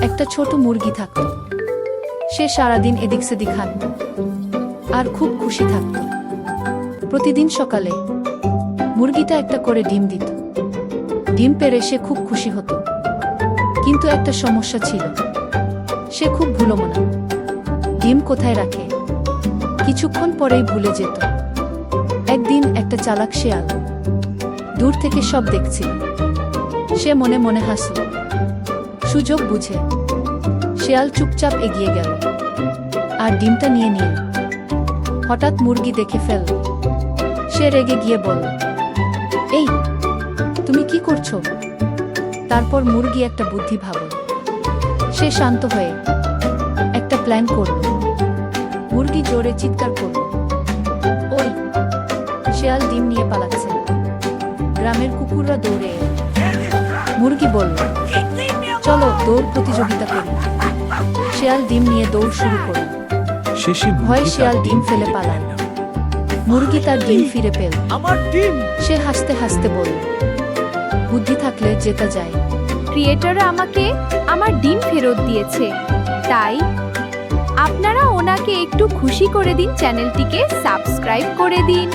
একটা ছোট মুরগি থাকত। সে সারাদিন এদিক সেদিক হাঁটত আর খুব খুশি থাকত। প্রতিদিন সকালে মুরগিটা একটা করে ডিম দিত। ডিম পেড়ে সে খুব খুশি হতো। কিন্তু একটা সমস্যা ছিল, সে খুব ভুলোমনা। ডিম কোথায় রাখে কিছুক্ষণ পরেই ভুলে যেত। একদিন একটা চালাক শেয়াল দূর থেকে সব দেখছিল। সে মনে মনে হাসল। সুযোগ বুঝে শেয়াল চুপচাপ এগিয়ে গেল আর ডিমটা নিয়ে নিল। হঠাৎ মুরগি দেখে ফেলল। সে রেগে গিয়ে বলল, এই তুমি কি করছো? তারপর মুরগি একটা বুদ্ধি ভাবল। সে শান্ত হয়ে একটা প্ল্যান করল। মুরগি জোরে চিৎকার করল, ওই শেয়াল ডিম নিয়ে পালাচ্ছে। গ্রামের কুকুররা দৌড়ে এল। মুরগি বলল, চলো দৌড় প্রতিযোগিতা করি। শেয়াল ডিম নিয়ে দৌড় শুরু করল। শেষে ভয় শেয়াল ডিম ফেলে পালায়। মুরগি তার ডিম ফিরে পেল। আমার ডিম। সে হাসতে হাসতে বলল, বুদ্ধি থাকলে জেতা যায়। ক্রিয়েটর আমাকে আমার ডিম ফেরত দিয়েছে, তাই আপনারা ওনাকে একটু খুশি করে দিন, চ্যানেলটিকে সাবস্ক্রাইব করে দিন।